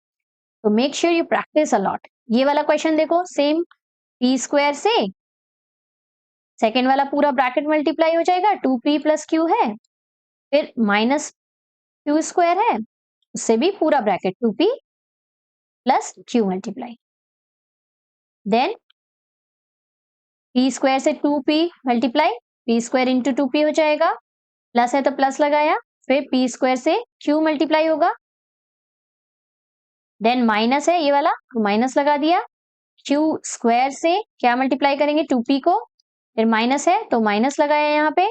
तो make sure you practice a lot. ये वाला क्वेश्चन देखो, सेम पी स्क्वायर से सेकेंड वाला पूरा ब्रैकेट मल्टीप्लाई हो जाएगा, 2p प्लस क्यू है, फिर माइनस क्यू स्क्वायर है, उससे भी पूरा bracket 2p plus q multiply. Then p square से 2p multiply, p square into 2p हो जाएगा, प्लस है तो प्लस लगाया, फिर p स्क्वायर से q मल्टीप्लाई होगा, देन माइनस है ये वाला, माइनस लगा दिया, q स्क्वायर से क्या मल्टीप्लाई करेंगे 2p को, फिर माइनस है तो माइनस लगाया यहाँ पे,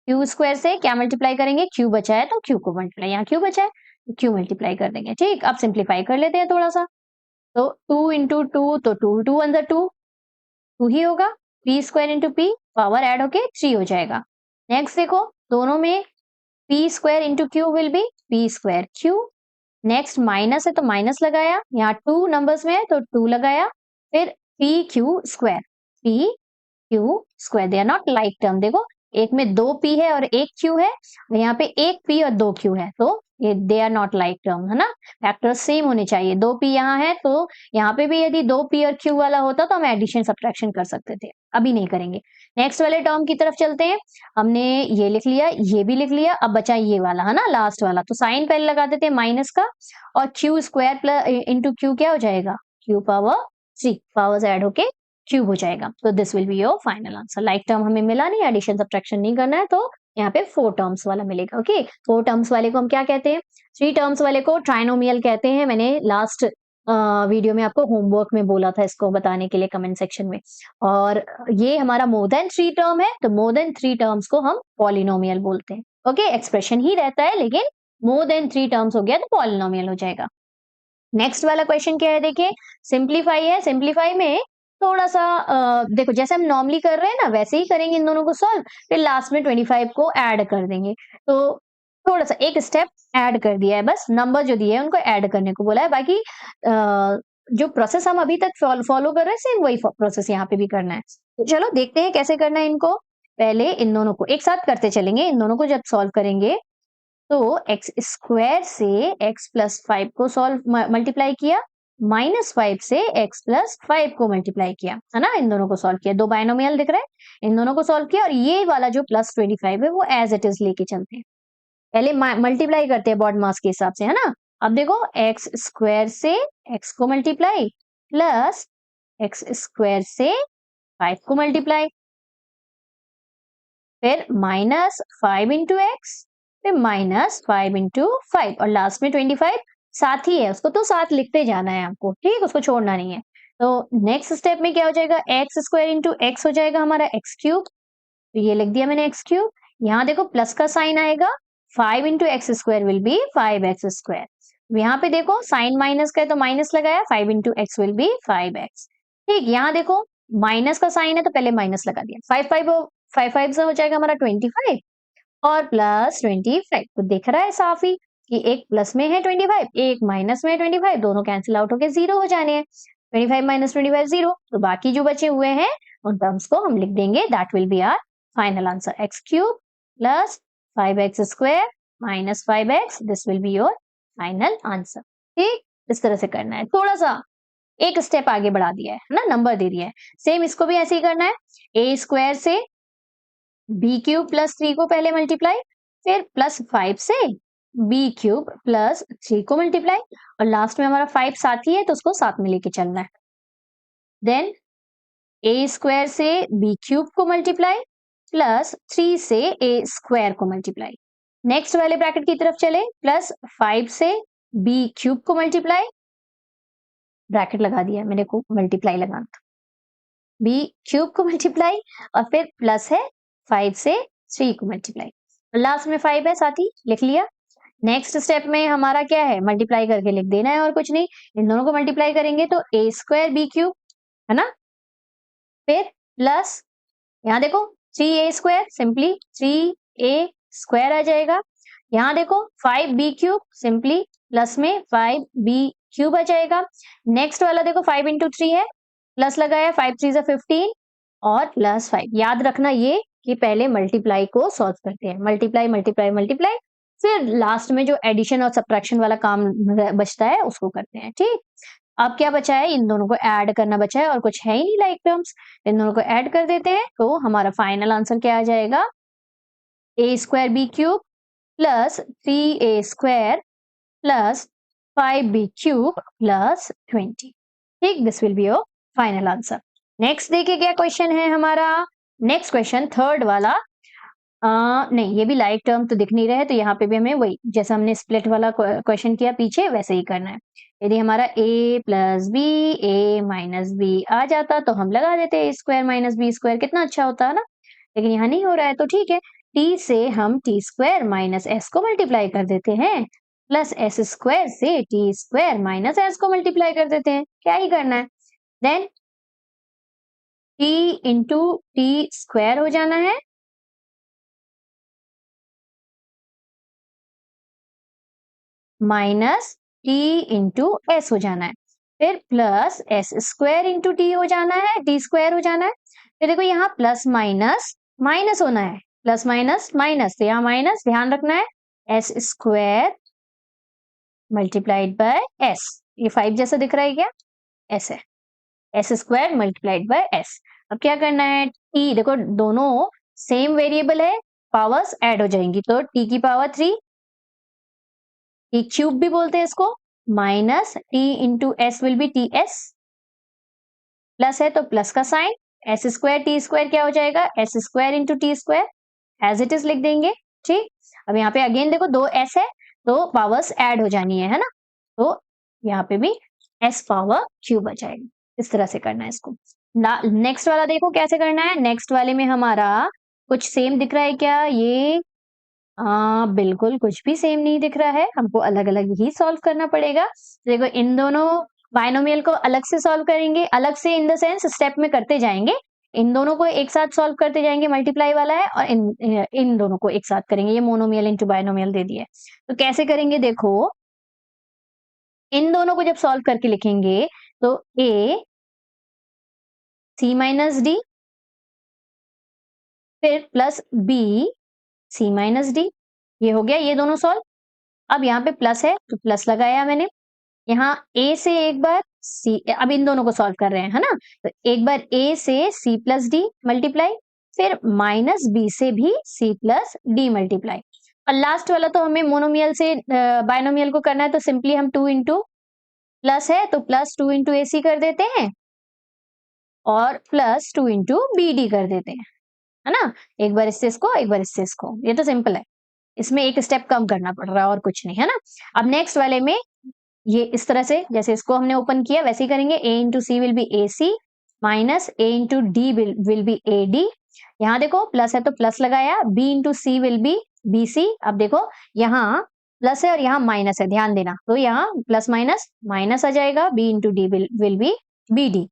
q स्क्वायर से क्या मल्टीप्लाई करेंगे, q बचा है तो q को मल्टीप्लाई, यहाँ q बचा है तो q मल्टीप्लाई कर देंगे। ठीक, अब सिंप्लीफाई कर लेते हैं थोड़ा सा, तो 2 इंटू 2 तो 2 2 अंदर 2 2 ही होगा, p square into p power add होके 3 हो जाएगा। नेक्स्ट देखो दोनों में p square into Q will be p square Q, next minus है तो माइनस लगाया, यहाँ 2 नंबर्स में है तो 2 लगाया, फिर p q square, p q square, they are not like term, देखो एक में 2 p है और 1 q है, और यहाँ पे 1 p और 2 q है, तो ये they are not like term है ना, फैक्टर्स सेम होने चाहिए। 2 p यहाँ है तो यहाँ पे भी यदि 2 p और q वाला होता तो हम एडिशन सब्ट्रैक्शन कर सकते थे, अभी नहीं करेंगे। नेक्स्ट वाले टर्म की तरफ चलते हैं, हमने ये लिख लिया, ये भी लिख लिया, अब बचा ये वाला है ना लास्ट वाला, तो साइन पहले लगा देते हैं माइनस का, और Q square plus into Q क्या हो जाएगा, क्यू पावर 3, पावर्स ऐड होके क्यूब हो जाएगा, तो this will be your final answer. Like term हमें मिला नहीं, एडिशन सब्ट्रैक्शन नहीं करना है, तो यहाँ पे 4 टर्म्स वाला मिलेगा। ओके, 4 टर्म्स वाले को हम क्या कहते हैं, 3 टर्म्स वाले को ट्राइनोमियल कहते हैं। मैंने लास्ट वीडियो में आपको होमवर्क में बोला था इसको बताने के लिए कमेंट सेक्शन में, और ये हमारा मोर देन 3 टर्म है, तो मोर देन 3 टर्म्स को हम पॉलिनोमियल बोलते हैं। ओके, एक्सप्रेशन ही रहता है लेकिन मोर देन 3 टर्म्स हो गया तो पॉलिनोमियल हो जाएगा। नेक्स्ट वाला क्वेश्चन क्या है, देखिए सिंप्लीफाई है, सिंप्लीफाई में थोड़ा सा देखो जैसे हम नॉर्मली कर रहे हैं ना वैसे ही करेंगे इन दोनों को सॉल्व, फिर लास्ट में 25 को ऐड कर देंगे, तो थोड़ा सा एक स्टेप ऐड कर दिया है, बस नंबर जो दिए हैं उनको ऐड करने को बोला है, बाकी जो प्रोसेस हम अभी तक फॉलो कर रहे हैं सेम वही प्रोसेस यहाँ पे भी करना है। तो चलो देखते हैं कैसे करना है इनको। पहले इन दोनों को एक साथ करते चलेंगे, इन दोनों को जब सॉल्व करेंगे तो एक्स स्क्वायर से एक्स प्लस 5 को सॉल्व मल्टीप्लाई किया, माइनस 5 से एक्स प्लस 5 को मल्टीप्लाई किया, है ना, इन दोनों को सॉल्व किया, 2 बायनोमियल दिख रहे हैं, इन दोनों को सॉल्व किया, और ये वाला जो प्लस 25 है वो एज इट इज लेके चलते हैं, पहले मल्टीप्लाई करते हैं बॉड मास के हिसाब से, है ना। अब देखो एक्स स्क्वायर से एक्स को मल्टीप्लाई प्लस एक्स स्क्वायर से 5 को मल्टीप्लाई, फिर माइनस 5 इंटू एक्स, फिर माइनस 5 इंटू 5, और लास्ट में 25 साथ ही है, उसको तो साथ लिखते जाना है आपको, ठीक, उसको छोड़ना नहीं है। तो नेक्स्ट स्टेप में क्या हो जाएगा, एक्स स्क्वायर इंटू एक्स हो जाएगा हमारा एक्स क्यूब, तो ये लिख दिया मैंने एक्स क्यूब, यहाँ देखो प्लस का साइन आएगा, 5 into x square will be 5x square, यहाँ पे देखो साइन माइनस का है तो माइनस लगाया, 5 into x will be 5x, ठीक, यहाँ देखो माइनस का साइन है तो पहले माइनस लगा दिया, 5 5 से हो जाएगा हमारा 25 और प्लस 25, तो दिख रहा है साफ ही कि एक प्लस में है 25, एक माइनस में है 25, दोनों कैंसिल आउट होके 0 हो जाने हैं, 25 माइनस 25 0, तो बाकी जो बचे हुए हैं उन टर्म्स को हम लिख देंगे, that will be our final answer, x cube plus 5x square minus 5x, this will be your final answer. ठीक, इस तरह से करना है, थोड़ा सा एक स्टेप आगे बढ़ा दिया है ना, नंबर दे दिया है, सेम इसको भी ऐसे ही करना है, ए स्क्वायर से बी क्यूब प्लस 3 को पहले मल्टीप्लाई, फिर प्लस 5 से बी क्यूब प्लस 3 को मल्टीप्लाई, और लास्ट में हमारा 5 साथ ही है तो उसको साथ में लेके चलना है, देन ए स्क्वायर से बी क्यूब को मल्टीप्लाई प्लस 3 से ए स्क्वायर को मल्टीप्लाई, नेक्स्ट वाले ब्रैकेट की तरफ चले, प्लस 5 से बी क्यूब को मल्टीप्लाई, ब्रैकेट लगा दिया मैंने को मल्टीप्लाई लगाना था, बी क्यूब को मल्टीप्लाई, और फिर प्लस है 5 से 3 को मल्टीप्लाई, लास्ट में 5 है साथ ही लिख लिया। नेक्स्ट स्टेप में हमारा क्या है, मल्टीप्लाई करके लिख देना है और कुछ नहीं, इन दोनों को मल्टीप्लाई करेंगे तो ए स्क्वायर बी क्यूब, है ना, फिर प्लस यहाँ देखो 3a square, simply 3a square आ जाएगा, यहाँ देखो 5b क्यूब, सिंपली प्लस में 5b क्यूब आ जाएगा, नेक्स्ट वाला देखो 5 इंटू 3 है, प्लस लगाया, 5 3 से 15 और प्लस 5, याद रखना ये कि पहले मल्टीप्लाई को सॉल्व करते हैं, मल्टीप्लाई मल्टीप्लाई मल्टीप्लाई, फिर लास्ट में जो एडिशन और सब्ट्रैक्शन वाला काम बचता है उसको करते हैं। ठीक, अब क्या बचा है, इन दोनों को ऐड करना बचा है और कुछ है ही नहीं लाइक टर्म्स, इन दोनों को ऐड कर देते हैं तो हमारा फाइनल आंसर क्या आ जाएगा, a square b cube plus 3a² plus 5b cube plus 20। ठीक, this will be your final answer. Next देखिए क्या क्वेश्चन है हमारा, नेक्स्ट क्वेश्चन थर्ड वाला। नहीं, ये भी लाइक टर्म तो दिख नहीं रहे, तो यहाँ पे भी हमें वही जैसा हमने स्प्लिट वाला क्वेश्चन किया पीछे वैसे ही करना है। यदि हमारा a plus b a minus b आ जाता तो हम लगा देते a square minus b square, कितना अच्छा होता है ना, लेकिन यहाँ नहीं हो रहा है तो ठीक है, t से हम t स्क्वायर माइनस s को मल्टीप्लाई कर देते हैं प्लस s स्क्वायर से t स्क्वायर माइनस s को मल्टीप्लाई कर देते हैं, क्या ही करना है। Then t into t square हो जाना है माइनस टी इंटू एस हो जाना है, फिर plus S square into T हो जाना है, टी स्क्वायर हो जाना है। फिर देखो यहाँ प्लस माइनस माइनस होना है, प्लस माइनस माइनस, तो यहाँ माइनस ध्यान रखना है, S square multiplied by S, ये 5 जैसा दिख रहा है क्या, एस है, S square multiplied by S. अब क्या करना है, टी देखो दोनों सेम वेरिएबल है, पावर्स ऐड हो जाएंगी तो टी की पावर 3, टी क्यूब भी बोलते हैं इसको, minus t into s will be t s, plus है तो प्लस का sign, s square t square क्या हो जाएगा, s square into t square, as it is लिख देंगे। ठीक, अब यहाँ पे अगेन देखो दो एस है तो पावर्स ऐड हो जानी है ना, तो यहाँ पे भी एस पावर क्यूब आ जाएगा, इस तरह से करना है इसको। नेक्स्ट वाला देखो कैसे करना है, नेक्स्ट वाले में हमारा कुछ सेम दिख रहा है क्या, ये बिल्कुल कुछ भी सेम नहीं दिख रहा है, हमको अलग अलग ही सॉल्व करना पड़ेगा। देखो इन दोनों बाइनोमियल को अलग से सॉल्व करेंगे, अलग से इन द सेंस स्टेप में करते जाएंगे, इन दोनों को एक साथ सॉल्व करते जाएंगे, मल्टीप्लाई वाला है, और इन दोनों को एक साथ करेंगे, ये मोनोमियल इंटू बाइनोमियल दे दिया है। तो कैसे करेंगे देखो, इन दोनों को जब सॉल्व करके लिखेंगे तो a c माइनस डी फिर plus b c minus D, ये हो गया ये दोनों सॉल्व। अब यहाँ पे प्लस है तो प्लस लगाया मैंने, यहाँ a से एक बार c, अब इन दोनों को सॉल्व कर रहे हैं है ना, तो एक बार a से c प्लस डी मल्टीप्लाई, फिर माइनस b से भी c प्लस डी मल्टीप्लाई, और लास्ट वाला तो हमें मोनोमियल से बाइनोमियल को करना है, तो सिंपली हम 2 इंटू प्लस है तो प्लस 2 इंटू ए सी कर देते हैं और प्लस 2 इंटू बी डी कर देते हैं, है ना, एक बार इससे इसको एक बार इससे इसको, ये तो सिंपल है, इसमें एक स्टेप कम करना पड़ रहा है और कुछ नहीं है ना। अब नेक्स्ट वाले में ये इस तरह से जैसे इसको हमने ओपन किया वैसे ही करेंगे, a into c will be a c minus a into d will be a d, यहाँ देखो प्लस है तो प्लस लगाया, b into c will be b c, अब देखो यहाँ प्लस है और यहाँ माइनस है, ध्यान देना, तो यहाँ प्लस माइनस माइनस आ जाएगा, b into d will be b d.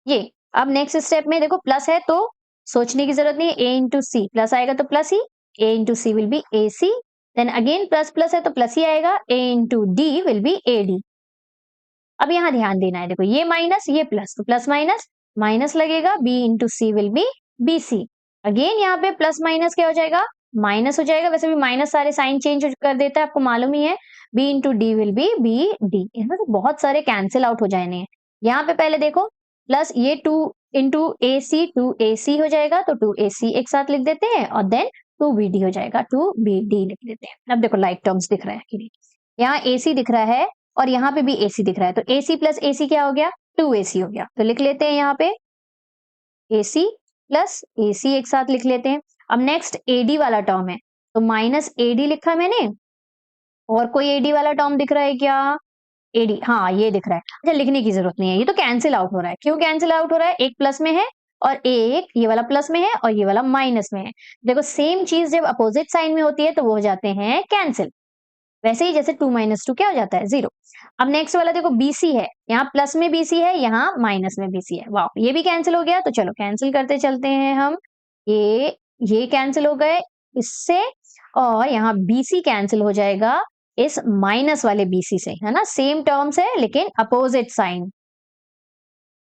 ये अब नेक्स्ट स्टेप में देखो प्लस है तो सोचने की जरूरत नहीं है, a इंटू सी प्लस आएगा तो प्लस ही, a into c will be a c, then again plus plus है तो प्लस ही आएगा, a into d will be a d. अब यहाँ ध्यान देना है, देखो ये माइनस ये प्लस, तो प्लस माइनस माइनस लगेगा, b into c will be b c, again यहाँ पे प्लस माइनस क्या हो जाएगा, माइनस हो जाएगा, वैसे भी माइनस सारे साइन चेंज कर देता है आपको मालूम ही है, b into d will be b d, इसमें तो बहुत सारे कैंसिल आउट हो जाने हैं। यहाँ पे पहले देखो प्लस ये 2 इंटू ए सी 2ac हो जाएगा, तो 2ac एक साथ लिख देते हैं और देन 2bd हो जाएगा, 2bd लिख देते हैं। अब देखो लाइक टर्म्स दिख रहा है, यहाँ ac दिख रहा है और यहाँ पे भी ac दिख रहा है, तो ac प्लस ac क्या हो गया, 2ac हो गया, तो लिख लेते हैं यहाँ पे ac प्लस ac एक साथ लिख लेते हैं। अब नेक्स्ट ad वाला टर्म है, तो माइनस ad लिखा मैंने, और कोई ad वाला टर्म दिख रहा है क्या, एडी, हाँ ये दिख रहा है, अच्छा लिखने की जरूरत नहीं है, ये तो कैंसिल आउट हो रहा है, क्यों कैंसिल आउट हो रहा है, एक प्लस में है और एक ये वाला प्लस में है और ये वाला माइनस में है, देखो सेम चीज जब अपोजिट साइन में होती है तो वो हो जाते हैं कैंसिल, वैसे ही जैसे 2 माइनस 2 क्या हो जाता है 0। अब नेक्स्ट वाला देखो BC है, यहाँ प्लस में BC है, यहाँ माइनस में BC है, वाह ये भी कैंसिल हो गया, तो चलो कैंसिल करते चलते हैं हम, ये कैंसिल हो गए इससे, और यहाँ BC कैंसिल हो जाएगा इस माइनस वाले BC से, है ना, सेम टर्म्स है लेकिन अपोजिट साइन।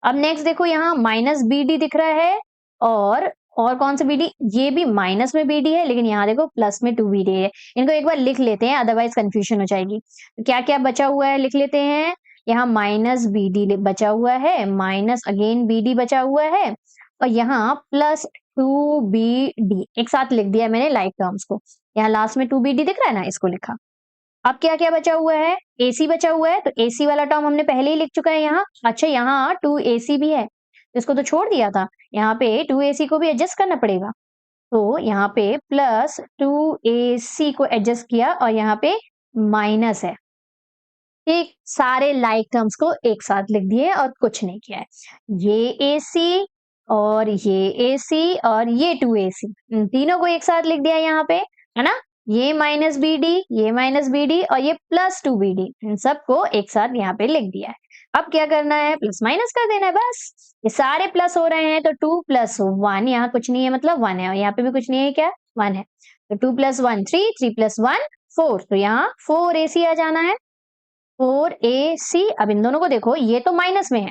अब नेक्स्ट देखो यहाँ माइनस BD दिख रहा है और और कौन सा BD, ये भी माइनस में BD है, लेकिन यहाँ देखो प्लस में 2BD है। इनको एक बार लिख लेते हैं, अदरवाइज कंफ्यूजन हो जाएगी। तो क्या क्या बचा हुआ है लिख लेते हैं। यहाँ माइनस BD बचा हुआ है, माइनस अगेन BD बचा हुआ है, और यहाँ प्लस 2BD एक साथ लिख दिया मैंने लाइक टर्म्स को। यहाँ लास्ट में 2BD दिख रहा है ना, इसको लिखा। अब क्या क्या बचा हुआ है, AC बचा हुआ है, तो AC वाला टर्म हमने पहले ही लिख चुका है यहाँ। अच्छा, यहाँ 2AC भी है, इसको तो छोड़ दिया था। यहाँ पे 2AC को भी एडजस्ट करना पड़ेगा, तो यहाँ पे प्लस 2AC को एडजस्ट किया और यहाँ पे माइनस है। ठीक, सारे लाइक टर्म्स को एक साथ लिख दिए और कुछ नहीं किया है। ये AC और ये AC और ये 2AC, इन तीनों को एक साथ लिख दिया यहाँ पे, है ना। ये माइनस BD, ये माइनस BD और ये प्लस 2BD, इन सबको एक साथ यहाँ पे लिख दिया है। अब क्या करना है, प्लस माइनस कर देना है बस। ये सारे प्लस हो रहे हैं तो 2 + 1, यहाँ कुछ नहीं है मतलब 1 है, और यहाँ पे भी कुछ नहीं है, क्या 1 है, तो 2 + 1 3, 3 + 1 4, तो यहाँ 4AC आ जाना है, 4AC। अब इन दोनों को देखो, ये तो माइनस में है,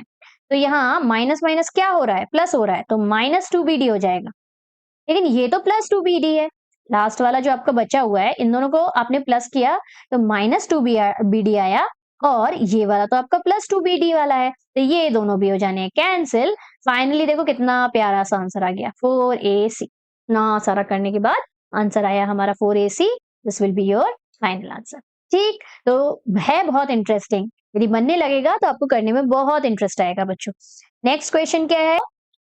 तो यहाँ माइनस माइनस क्या हो रहा है, प्लस हो रहा है, तो माइनस 2BD हो जाएगा। लेकिन ये तो प्लस 2BD है, लास्ट वाला जो आपका बचा हुआ है, इन दोनों को आपने प्लस किया तो माइनस 2BD आया, और ये वाला तो आपका प्लस 2BD वाला है, तो ये दोनों भी हो जाने हैं कैंसिल। फाइनली देखो कितना प्यारा सा आंसर आ गया, 4AC। इतना सारा करने के बाद आंसर आया हमारा 4AC। This will be your final answer. ठीक, तो है बहुत इंटरेस्टिंग, यदि बनने लगेगा तो आपको करने में बहुत इंटरेस्ट आएगा बच्चों। नेक्स्ट क्वेश्चन क्या है,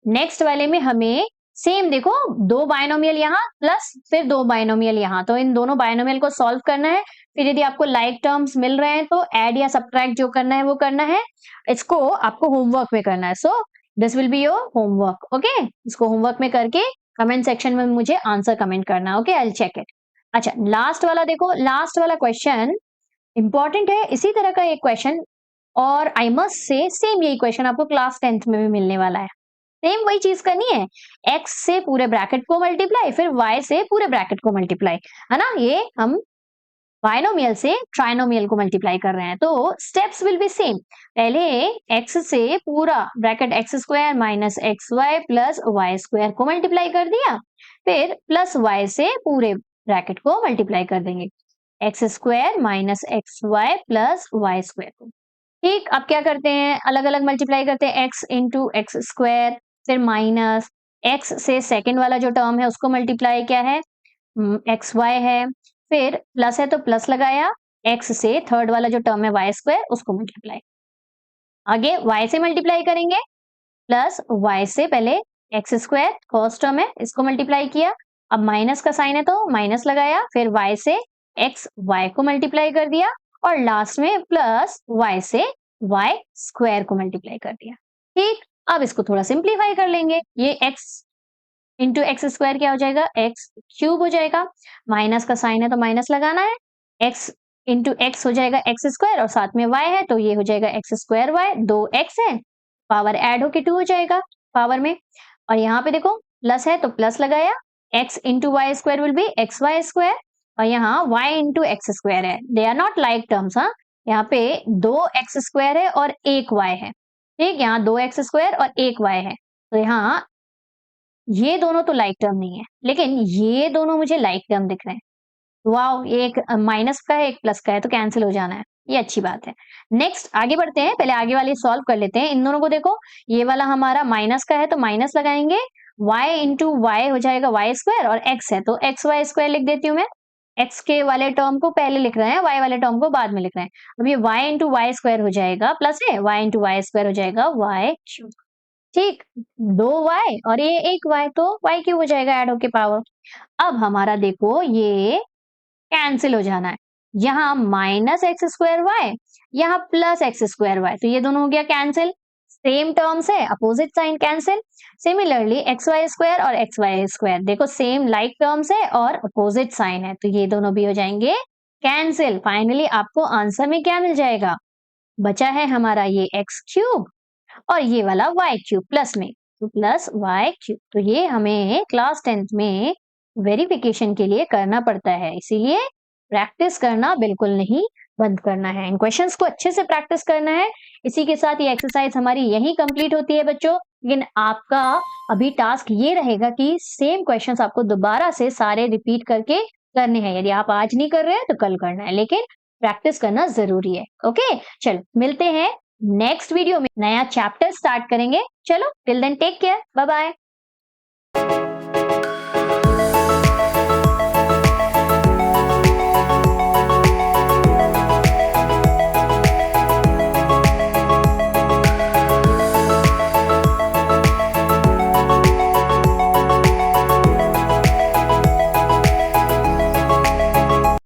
नेक्स्ट वाले में हमें सेम देखो, 2 बायनोमियल यहाँ प्लस फिर 2 बायनोमियल यहाँ, तो इन दोनों बायनोमियल को सॉल्व करना है। फिर यदि आपको लाइक टर्म्स मिल रहे हैं तो ऐड या सब्ट्रैक्ट जो करना है वो करना है। इसको आपको होमवर्क में करना है, so this will be your homework. Okay, इसको होमवर्क में करके कमेंट सेक्शन में मुझे आंसर कमेंट करना है। Okay, I will check it. अच्छा, लास्ट वाला देखो, लास्ट वाला क्वेश्चन इंपॉर्टेंट है। इसी तरह का एक क्वेश्चन, और आई मस्ट से सेम यही क्वेश्चन आपको क्लास 10th में भी मिलने वाला है। सेम वही चीज करनी है, x से पूरे ब्रैकेट को मल्टीप्लाई, फिर y से पूरे ब्रैकेट को मल्टीप्लाई, है ना। ये हम बायनोमियल से ट्राइनोमियल को मल्टीप्लाई कर रहे हैं, तो स्टेप्स विल बी सेम। पहले x से पूरा bracket x² minus xy plus y² को मल्टीप्लाई कर दिया, फिर प्लस y से पूरे ब्रैकेट को मल्टीप्लाई कर देंगे, x² minus xy plus y² को। ठीक, अब क्या करते हैं, अलग अलग मल्टीप्लाई करते हैं, x इंटू x², फिर माइनस x से सेकेंड वाला जो टर्म है उसको मल्टीप्लाई क्या है, xy है, फिर प्लस है तो प्लस लगाया, x से थर्ड वाला जो टर्म है y² उसको मल्टीप्लाई, आगे y से मल्टीप्लाई करेंगे, प्लस y से पहले x² फर्स्ट टर्म है इसको मल्टीप्लाई किया, अब माइनस का साइन है तो माइनस लगाया, फिर y से xy को मल्टीप्लाई कर दिया, और लास्ट में प्लस y से y² को मल्टीप्लाई कर दिया। ठीक, अब इसको थोड़ा सिंप्लीफाई कर लेंगे, ये x इंटू x² क्या हो जाएगा, x³ हो जाएगा, माइनस का साइन है तो माइनस लगाना है, x इंटू x हो जाएगा x² और साथ में y है तो ये हो जाएगा x²y, 2x है, पावर ऐड होके 2 हो जाएगा पावर में, और यहाँ पे देखो प्लस है तो प्लस लगाया, x into y² will be xy², और यहाँ y इंटू x² है, they are not like terms. हाँ, यहाँ पे 2x² है और 1 y है। ठीक, यहाँ 2x² और 1 y है, तो यहाँ ये दोनों तो लाइक टर्म नहीं है, लेकिन ये दोनों मुझे लाइक टर्म दिख रहे हैं। वाओ, एक माइनस का है एक प्लस का है तो कैंसिल हो जाना है, ये अच्छी बात है। नेक्स्ट आगे बढ़ते हैं, पहले आगे वाली सॉल्व कर लेते हैं। इन दोनों को देखो, ये वाला हमारा माइनस का है तो माइनस लगाएंगे, y इंटू y हो जाएगा y², और x है तो xy² लिख देती हूँ मैं, x के वाले टर्म को पहले लिख रहे हैं, y वाले टर्म को बाद में लिख रहे हैं। अब ये y इंटू y² हो जाएगा, प्लस है y इंटू y² हो जाएगा y³। ठीक, 2y और ये 1y तो y³ हो जाएगा ऐड होके पावर। अब हमारा देखो ये कैंसिल हो जाना है, यहाँ माइनस x²y, यहाँ प्लस x²y, तो ये दोनों हो गया कैंसिल, सेम टर्म्स है, opposite sign cancel. Similarly xy² और xy² देखो सेम लाइक टर्म्स है और अपोजिट साइन है, तो ये दोनों भी हो जाएंगे कैंसिल। फाइनली आपको आंसर में क्या मिल जाएगा, बचा है हमारा ये x³ और ये वाला y³ प्लस में, तो प्लस y³। तो ये हमें क्लास 10th में वेरिफिकेशन के लिए करना पड़ता है, इसीलिए प्रैक्टिस करना बिल्कुल नहीं बंद करना है, इन क्वेश्चंस को अच्छे से प्रैक्टिस करना है। इसी के साथ ये एक्सरसाइज हमारी यही कंप्लीट होती है बच्चों। लेकिन आपका अभी टास्क ये रहेगा कि सेम क्वेश्चंस आपको दोबारा से सारे रिपीट करके करने हैं। यदि आप आज नहीं कर रहे हैं तो कल करना है, लेकिन प्रैक्टिस करना जरूरी है। ओके, चलो मिलते हैं नेक्स्ट वीडियो में, नया चैप्टर स्टार्ट करेंगे। चलो till then take care, bye bye.